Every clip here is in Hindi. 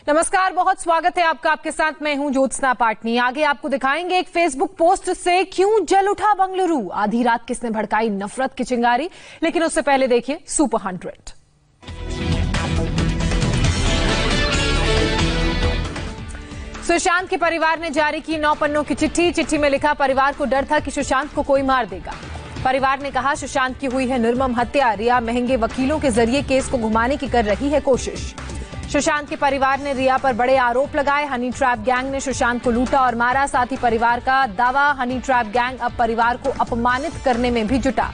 नमस्कार, बहुत स्वागत है आपका। आपके साथ मैं हूं ज्योत्सना पाटनी। आगे आपको दिखाएंगे एक फेसबुक पोस्ट से क्यों जल उठा बंगलुरु, आधी रात किसने भड़काई नफरत की चिंगारी। लेकिन उससे पहले देखिए सुपर 100। सुशांत के परिवार ने जारी की 9 पन्नों की चिट्ठी। चिट्ठी में लिखा, परिवार को डर था कि सुशांत को कोई मार देगा। परिवार ने कहा, सुशांत की हुई है निर्मम हत्या। रिया महंगे वकीलों के जरिए केस को घुमाने की कर रही है कोशिश। सुशांत के परिवार ने रिया पर बड़े आरोप लगाए। हनी ट्रैप गैंग ने सुशांत को लूटा और मारा। साथ ही परिवार का दावा, हनी ट्रैप गैंग अब परिवार को अपमानित करने में भी जुटा।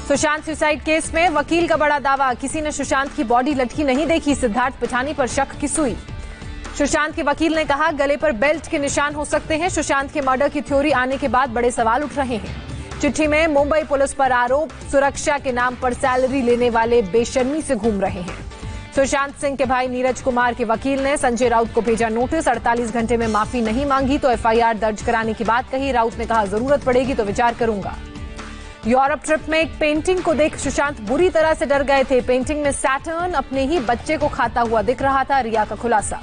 सुशांत सुसाइड केस में वकील का बड़ा दावा, किसी ने सुशांत की बॉडी लटकी नहीं देखी। सिद्धार्थ पिठानी पर शक की सुई। सुशांत के वकील ने कहा, गले पर बेल्ट के निशान हो सकते हैं। सुशांत के मर्डर की थ्योरी आने के बाद बड़े सवाल उठ रहे हैं। चिट्ठी में मुंबई पुलिस पर आरोप, सुरक्षा के नाम पर सैलरी लेने वाले बेशर्मी से घूम रहे हैं। सुशांत सिंह के भाई नीरज कुमार के वकील ने संजय राउत को भेजा नोटिस। 48 घंटे में माफी नहीं मांगी तो एफआईआर दर्ज कराने की बात कही। राउत ने कहा, जरूरत पड़ेगी तो विचार करूंगा। यूरोप ट्रिप में एक पेंटिंग को देख सुशांत बुरी तरह से डर गए थे। पेंटिंग में सैटर्न अपने ही बच्चे को खाता हुआ दिख रहा था। रिया का खुलासा।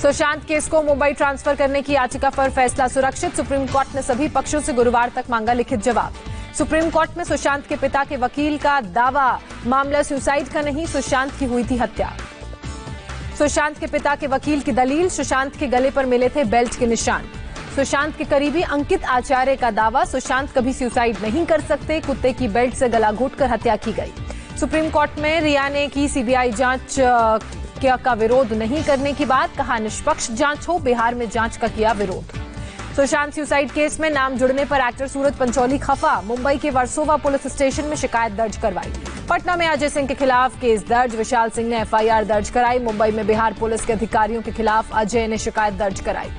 सुशांत केस को मुंबई ट्रांसफर करने की याचिका पर फैसला सुरक्षित। सुप्रीम कोर्ट ने सभी पक्षों से गुरुवार तक मांगा लिखित जवाब। सुप्रीम कोर्ट में सुशांत के पिता के वकील का दावा, मामला सुसाइड का नहीं, सुशांत की हुई थी हत्या। सुशांत के पिता के वकील की दलील, सुशांत के गले पर मिले थे बेल्ट के निशान। सुशांत के करीबी अंकित आचार्य का दावा, सुशांत कभी सुसाइड नहीं कर सकते। कुत्ते की बेल्ट से गला घोंटकर हत्या की गई। सुप्रीम कोर्ट में रिया ने की सीबीआई जांच का विरोध नहीं करने की बात, कहा निष्पक्ष जांच हो। बिहार में जांच का किया विरोध। सुशांत सुसाइड केस में नाम जुड़ने पर एक्टर सूरज पंचौली खफा। मुंबई के वर्सोवा पुलिस स्टेशन में शिकायत दर्ज करवाई। पटना में अजय सिंह के खिलाफ केस दर्ज। विशाल सिंह ने एफआईआर दर्ज कराई। मुंबई में बिहार पुलिस के अधिकारियों के खिलाफ अजय ने शिकायत दर्ज कराई।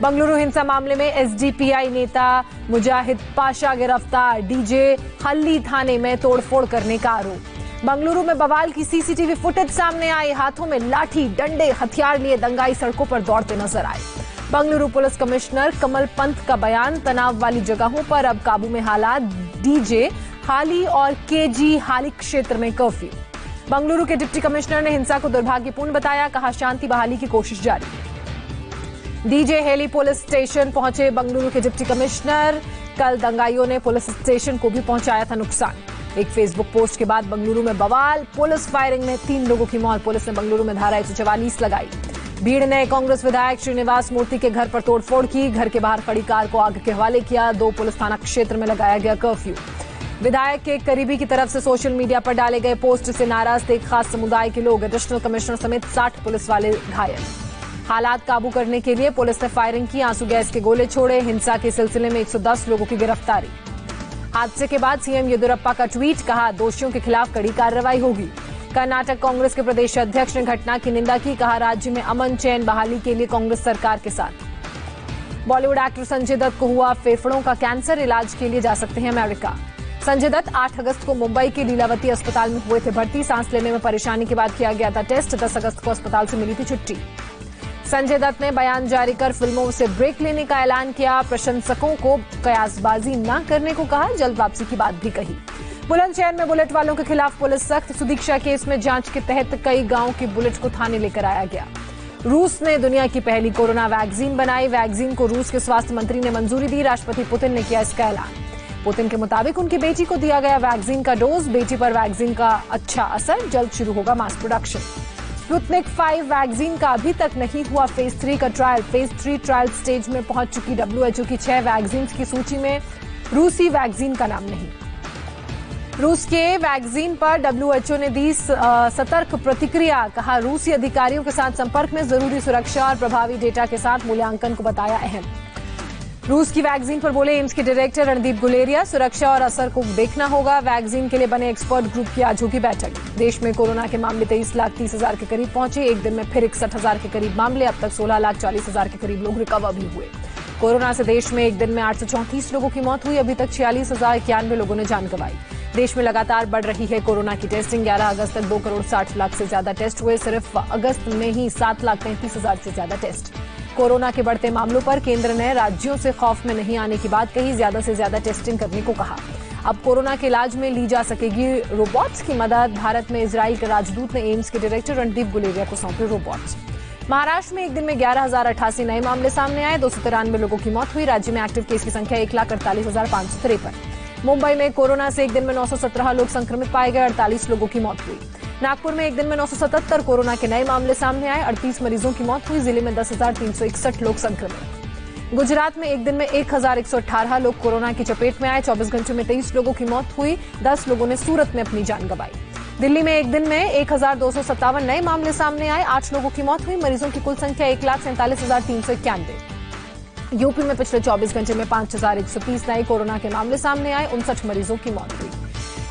बंगलुरु हिंसा मामले में एसडीपीआई नेता मुजाहिद पाशा गिरफ्तार। डीजे हल्ली थाने में तोड़फोड़ करने का आरोप। बंगलुरु में बवाल की सीसीटीवी फुटेज सामने आई। हाथों में लाठी डंडे हथियार लिए दंगाई सड़कों पर दौड़ते नजर आए। बंगलुरु पुलिस कमिश्नर कमल पंत का बयान, तनाव वाली जगहों पर अब काबू में हालात। डीजे हाली और केजी हाली क्षेत्र में कर्फ्यू। बंगलुरु के डिप्टी कमिश्नर ने हिंसा को दुर्भाग्यपूर्ण बताया, कहा शांति बहाली की कोशिश जारी। डीजे हेली पुलिस स्टेशन पहुंचे बंगलुरु के डिप्टी कमिश्नर। कल दंगाइयों ने पुलिस स्टेशन को भी पहुंचाया था नुकसान। एक फेसबुक पोस्ट के बाद बंगलुरु में बवाल। पुलिस फायरिंग में 3 लोगों की मौत। पुलिस ने बंगलुरु में धारा 144 लगाई। भीड़ ने कांग्रेस विधायक श्रीनिवास मूर्ति के घर पर तोड़फोड़ की। घर के बाहर खड़ी कार को आग के हवाले किया। 2 पुलिस थाना क्षेत्र में लगाया गया कर्फ्यू। विधायक के करीबी की तरफ से सोशल मीडिया पर डाले गए पोस्ट से नाराज थे खास समुदाय के लोग। एडिशनल कमिश्नर समेत 60 पुलिस वाले घायल। हालात काबू करने के लिए पुलिस ने फायरिंग की, आंसू गैस के गोले छोड़े। हिंसा के सिलसिले में 110 लोगों की गिरफ्तारी। हादसे के बाद सीएम येदियुरप्पा का ट्वीट, कहा दोषियों के खिलाफ कड़ी कार्रवाई होगी। कर्नाटक कांग्रेस के प्रदेश अध्यक्ष ने घटना की निंदा की, कहा राज्य में अमन चैन बहाली के लिए कांग्रेस सरकार के साथ। बॉलीवुड एक्टर संजय दत्त को हुआ फेफड़ों का कैंसर, इलाज के लिए जा सकते हैं अमेरिका। संजय दत्त 8 अगस्त को मुंबई के लीलावती अस्पताल में हुए थे भर्ती। सांस लेने में परेशानी के बाद किया गया था टेस्ट। 10 अगस्त को अस्पताल से मिली थी छुट्टी। संजय दत्त ने बयान जारी कर फिल्मों से ब्रेक लेने का ऐलान किया। प्रशंसकों को कयासबाजी न करने को कहा। जल्द वापसी की बात भी कही। बुलंदशहर में बुलेट वालों के खिलाफ पुलिस सख्त। सुदीक्षा केस में जांच के तहत कई गांव की बुलेट को थाने लेकर आया गया। रूस ने दुनिया की पहली कोरोना वैक्सीन बनाई। वैक्सीन को रूस के स्वास्थ्य मंत्री ने मंजूरी दी। राष्ट्रपति पुतिन ने किया इसका ऐलान। पुतिन के मुताबिक उनकी बेटी को दिया गया वैक्सीन का डोज। बेटी पर वैक्सीन का अच्छा असर। जल्द शुरू होगा मास प्रोडक्शन। स्पुतनिक 5 वैक्सीन का अभी तक नहीं हुआ फेज 3 का ट्रायल। फेज 3 ट्रायल स्टेज में पहुंच चुकी WHO की 6 वैक्सीन की सूची में रूसी वैक्सीन का नाम नहीं। रूस के वैक्सीन पर WHO ने दी सतर्क प्रतिक्रिया, कहा रूसी अधिकारियों के साथ संपर्क में जरूरी सुरक्षा और प्रभावी डेटा के साथ मूल्यांकन को बताया अहम। रूस की वैक्सीन पर बोले एम्स के डायरेक्टर रणदीप गुलेरिया, सुरक्षा और असर को देखना होगा। वैक्सीन के लिए बने एक्सपर्ट ग्रुप की आज होगी बैठक। देश में कोरोना के मामले 23,30,000 के करीब पहुंचे। एक दिन में फिर 61,000 के करीब मामले। अब तक 16,40,000 के करीब लोग रिकवर भी हुए। कोरोना से देश में एक दिन में 834 लोगों की मौत हुई। अभी तक 46,091 लोगों ने जान गंवाई। देश में लगातार बढ़ रही है कोरोना की टेस्टिंग। 11 अगस्त तक 2 करोड़ 60 लाख से ज्यादा टेस्ट हुए। सिर्फ अगस्त में ही 7,33,000 से ज्यादा टेस्ट। कोरोना के बढ़ते मामलों पर केंद्र ने राज्यों से खौफ में नहीं आने की बात कही। ज्यादा से ज्यादा टेस्टिंग करने को कहा। अब कोरोना के इलाज में ली जा सकेगी रोबोट्स की मदद। भारत में इजराइल के राजदूत ने एम्स के डायरेक्टर रणदीप गुलेरिया को सौंपे रोबोट्स। महाराष्ट्र में एक दिन में 11,088 नए मामले सामने आए, 293 लोगों की मौत हुई। राज्य में एक्टिव केस की संख्या 1,48,553। मुंबई में कोरोना से एक दिन में 917 लोग संक्रमित पाए गए, 48 लोगों की मौत हुई। नागपुर में एक दिन में 977 कोरोना के नए मामले सामने आए, 38 मरीजों की मौत हुई। जिले में 10,361 लोग संक्रमित। गुजरात में एक दिन में 1,118 लोग कोरोना की चपेट में आए, 24 घंटों में 23 लोगों की मौत हुई। 10 लोगों ने सूरत में अपनी जान गंवाई। दिल्ली में एक दिन में 1,257 नए मामले सामने आए, 8 लोगों की मौत हुई। मरीजों की कुल संख्या 1,47,391। यूपी में पिछले 24 घंटे में 5,130 नए कोरोना के मामले सामने आए, 59 मरीजों की मौत हुई।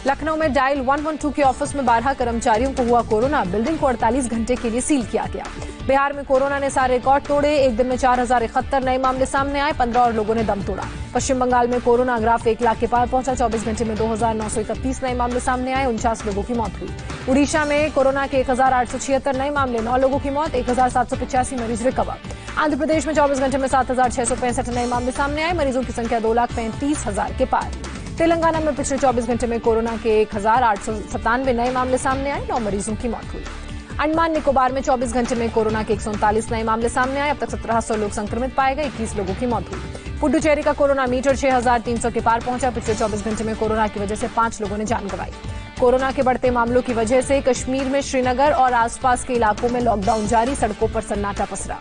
लखनऊ में डायल 112 के ऑफिस में 12 कर्मचारियों को हुआ कोरोना, बिल्डिंग को 48 घंटे के लिए सील किया गया। बिहार में कोरोना ने सारे रिकॉर्ड तोड़े, एक दिन में 4,071 नए मामले सामने आए, 15 और लोगों ने दम तोड़ा। पश्चिम बंगाल में कोरोना ग्राफ 1 लाख के पार पहुंचा, 24 घंटे में 2,931 नए मामले सामने आए, 49 लोगों की मौत हुई। उड़ीसा में कोरोना के 1,876 नए मामले, 9 लोगों की मौत, 1,785 मरीज रिकवर। आंध्र प्रदेश में 24 घंटे में 7,665 नए मामले सामने आए, मरीजों की संख्या 2,35,000 के पार। तेलंगाना में पिछले 24 घंटे में कोरोना के 1,897 नए मामले सामने आए, 9 मरीजों की मौत हुई। अंडमान निकोबार में 24 घंटे में कोरोना के 139 नए मामले सामने आए, अब तक 1,700 लोग संक्रमित पाए गए, 21 लोगों की मौत हुई। पुडुचेरी का कोरोना मीटर 6,300 के पार पहुंचा, पिछले 24 घंटे में कोरोना की वजह से 5 लोगों ने जान गंवाई। कोरोना के बढ़ते मामलों की वजह से कश्मीर में श्रीनगर और आसपास के इलाकों में लॉकडाउन जारी, सड़कों पर सन्नाटा पसरा।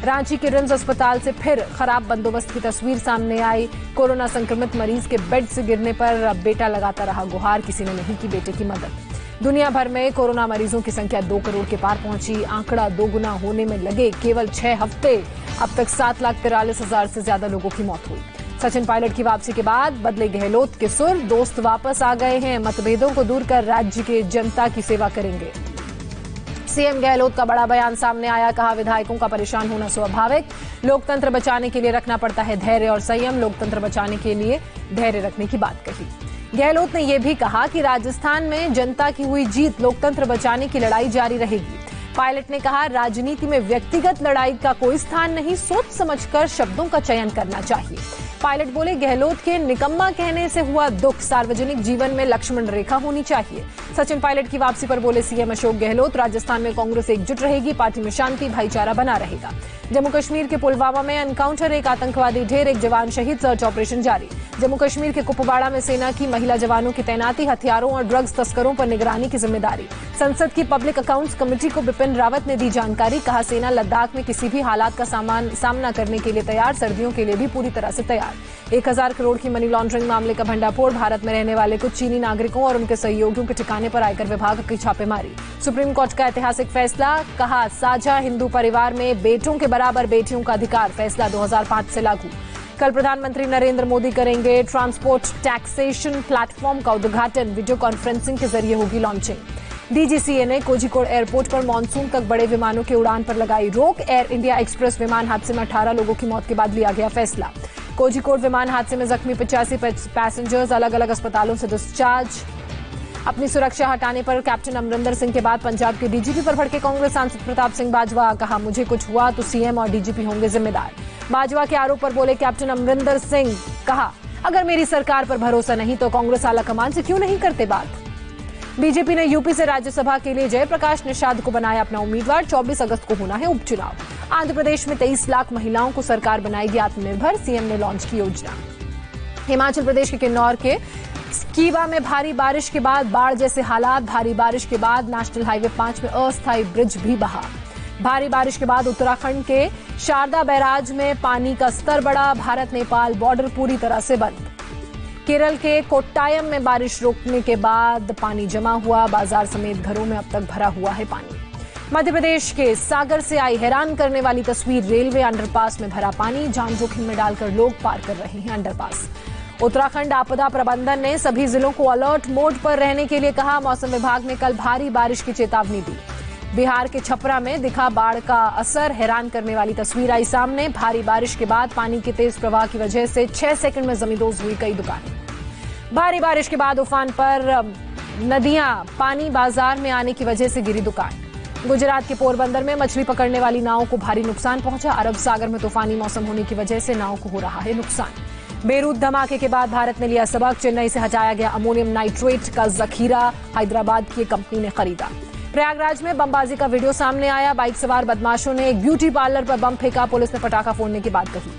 रांची के रिम्स अस्पताल से फिर खराब बंदोबस्त की तस्वीर सामने आई। कोरोना संक्रमित मरीज के बेड से गिरने पर बेटा लगाता रहा गुहार, किसी ने नहीं की बेटे की मदद। दुनिया भर में कोरोना मरीजों की संख्या 2 करोड़ के पार पहुंची, आंकड़ा दोगुना होने में लगे केवल 6 हफ्ते। अब तक 7,43,000 से ज्यादा लोगों की मौत हुई। सचिन पायलट की वापसी के बाद बदले गहलोत के सुर, दोस्त वापस आ गए हैं, मतभेदों को दूर कर राज्य के जनता की सेवा करेंगे। सीएम गहलोत का बड़ा बयान सामने आया, कहा विधायकों का परेशान होना स्वाभाविक, लोकतंत्र बचाने के लिए रखना पड़ता है धैर्य और संयम, लोकतंत्र बचाने के लिए धैर्य रखने की बात कही। गहलोत ने यह भी कहा कि राजस्थान में जनता की हुई जीत, लोकतंत्र बचाने की लड़ाई जारी रहेगी। पायलट ने कहा, राजनीति में व्यक्तिगत लड़ाई का कोई स्थान नहीं, सोच समझकर शब्दों का चयन करना चाहिए। पायलट बोले, गहलोत के निकम्मा कहने से हुआ दुख, सार्वजनिक जीवन में लक्ष्मण रेखा होनी चाहिए। सचिन पायलट की वापसी पर बोले सीएम अशोक गहलोत, राजस्थान में कांग्रेस एकजुट रहेगी, पार्टी में शांति भाईचारा बना रहेगा। जम्मू कश्मीर के पुलवामा में एनकाउंटर, एक आतंकवादी ढेर, एक जवान शहीद, सर्च ऑपरेशन जारी। जम्मू कश्मीर के कुपवाड़ा में सेना की महिला जवानों की तैनाती, हथियारों और ड्रग्स तस्करों पर निगरानी की जिम्मेदारी। संसद की पब्लिक अकाउंट्स कमेटी को बिपिन रावत ने दी जानकारी, कहा सेना लद्दाख में किसी भी हालात का सामना करने के लिए तैयार, सर्दियों के लिए भी पूरी तरह से तैयार। 1,000 करोड़ की मनी लॉन्ड्रिंग मामले का भंडाफोड़, भारत में रहने वाले कुछ चीनी नागरिकों और उनके सहयोगियों के ठिकाने पर आयकर विभाग की छापेमारी। सुप्रीम कोर्ट का ऐतिहासिक फैसला, कहा साझा हिंदू परिवार में बेटों के बराबर बेटियों का अधिकार, फैसला 2005 से लागू। कल प्रधानमंत्री नरेंद्र मोदी करेंगे ट्रांसपोर्ट टैक्सेशन प्लेटफॉर्म का उद्घाटन, वीडियो कॉन्फ्रेंसिंग के जरिए होगी लॉन्चिंग। डीजीसीए ने कोझिकोड एयरपोर्ट पर मानसून तक बड़े विमानों की उड़ान पर लगाई रोक, एयर इंडिया एक्सप्रेस विमान हादसे में 18 लोगों की मौत के बाद लिया गया फैसला। कोझिकोड विमान हादसे में जख्मी 85 पैसेंजर्स अलग अलग अस्पतालों से डिस्चार्ज। अपनी सुरक्षा हटाने पर कैप्टन अमरिंदर सिंह के बाद पंजाब के डीजीपी पर भड़के कांग्रेस सांसद प्रताप सिंह बाजवा, कहा मुझे कुछ हुआ तो सीएम और डीजीपी होंगे जिम्मेदार। बाजवा के आरोप पर बोले कैप्टन अमरिंदर सिंह, कहा अगर मेरी सरकार पर भरोसा नहीं तो कांग्रेस आलाकमान से क्यों नहीं करते बात। बीजेपी ने यूपी से राज्यसभा के लिए जयप्रकाश निषाद को बनाया अपना उम्मीदवार, 24 अगस्त को होना है उपचुनाव। आंध्र प्रदेश में 23 लाख महिलाओं को सरकार बनाएगी आत्मनिर्भर, सीएम ने लॉन्च की योजना। हिमाचल प्रदेश के किन्नौर के स्कीवा में भारी बारिश के बाद बाढ़ जैसे हालात, भारी बारिश के बाद नेशनल हाईवे 5 में अस्थायी ब्रिज भी बहा। भारी बारिश के बाद उत्तराखंड के शारदा बैराज में पानी का स्तर बढ़ा, भारत नेपाल बॉर्डर पूरी तरह से बंद। केरल के कोट्टायम में बारिश रोकने के बाद पानी जमा हुआ, बाजार समेत घरों में अब तक भरा हुआ है पानी। मध्य प्रदेश के सागर से आई हैरान करने वाली तस्वीर, रेलवे अंडरपास में भरा पानी, जान जोखिम में डालकर लोग पार कर रहे हैं अंडरपास। उत्तराखंड आपदा प्रबंधन ने सभी जिलों को अलर्ट मोड पर रहने के लिए कहा, मौसम विभाग ने कल भारी बारिश की चेतावनी दी। बिहार के छपरा में दिखा बाढ़ का असर, हैरान करने वाली तस्वीर आई सामने, भारी बारिश के बाद पानी के तेज प्रवाह की वजह से 6 सेकंड में जमींदोज हुई कई दुकानें। भारी बारिश के बाद उफान पर नदियां, पानी बाजार में आने की वजह से गिरी दुकान। गुजरात के पोरबंदर में मछली पकड़ने वाली नावों को भारी नुकसान पहुंचा, अरब सागर में तूफानी मौसम होने की वजह से नाव को हो रहा है नुकसान। बेरूत धमाके के बाद भारत ने लिया सबक, चेन्नई से हटाया गया अमोनियम नाइट्रेट का जखीरा, हैदराबाद की एक कंपनी ने खरीदा। प्रयागराज में बमबाजी का वीडियो सामने आया, बाइक सवार बदमाशों ने एक ब्यूटी पार्लर पर बम फेंका, पुलिस ने पटाखा फोड़ने की बात कही।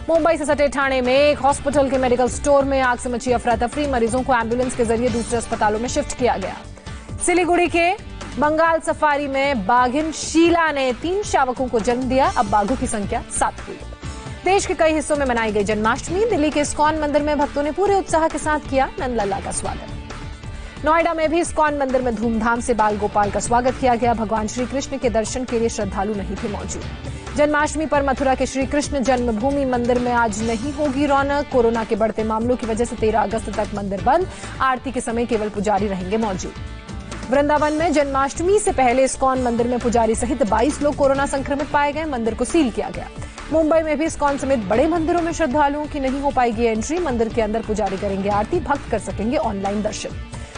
मुंबई से सटे ठाणे में एक हॉस्पिटल के मेडिकल स्टोर में आग से मची अफरा तफरी, मरीजों को एम्बुलेंस के जरिए दूसरे अस्पतालों में शिफ्ट किया गया। सिलीगुड़ी के बंगाल सफारी में बाघिन शीला ने 3 शावकों को जन्म दिया, अब बाघों की संख्या 7 हुई। देश के कई हिस्सों में मनाई गई जन्माष्टमी, दिल्ली के इस्कॉन मंदिर में भक्तों ने पूरे उत्साह के साथ किया नंदलाला का स्वागत। नोएडा में भी इस्कॉन मंदिर में धूमधाम से बाल गोपाल का स्वागत किया गया, भगवान श्री कृष्ण के दर्शन के लिए श्रद्धालु नहीं थे मौजूद। जन्माष्टमी पर मथुरा के श्री कृष्ण जन्मभूमि मंदिर में आज नहीं होगी रौनक, कोरोना के बढ़ते मामलों की वजह से 13 अगस्त तक मंदिर बंद, आरती के समय केवल पुजारी रहेंगे मौजूद। वृंदावन में जन्माष्टमी से पहले इस्कॉन मंदिर में पुजारी सहित 22 लोग कोरोना संक्रमित पाए गए, मंदिर को सील किया गया। मुंबई में भी इस्कॉन समेत बड़े मंदिरों में श्रद्धालुओं की नहीं हो पाएगी एंट्री, मंदिर के अंदर पुजारी करेंगे आरती, भक्त कर सकेंगे ऑनलाइन दर्शन।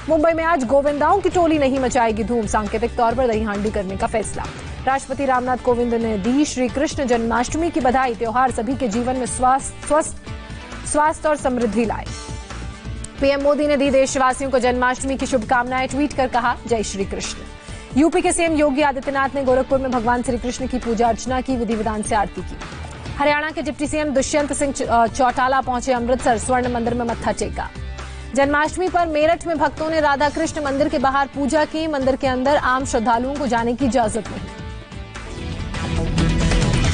मुंबई में आज गोविंदाओं की टोली नहीं मचाएगी धूम, सांकेतिक तौर पर दही हांडी करने का फैसला। राष्ट्रपति रामनाथ कोविंद ने दी श्री कृष्ण जन्माष्टमी की बधाई, त्योहार सभी के जीवन में स्वास्थ्य और समृद्धि लाए। पीएम मोदी ने दी देशवासियों को जन्माष्टमी की शुभकामनाएं, ट्वीट कर कहा जय श्री कृष्ण। यूपी के सीएम योगी आदित्यनाथ ने गोरखपुर में भगवान श्री कृष्ण की पूजा अर्चना की, विधि विधान से आरती की। हरियाणा के डिप्टी सीएम दुष्यंत सिंह चौटाला पहुंचे अमृतसर, स्वर्ण मंदिर में मत्था टेका। जन्माष्टमी पर मेरठ में भक्तों ने राधा कृष्ण मंदिर के बाहर पूजा की, मंदिर के अंदर आम श्रद्धालुओं को जाने की इजाजत नहीं।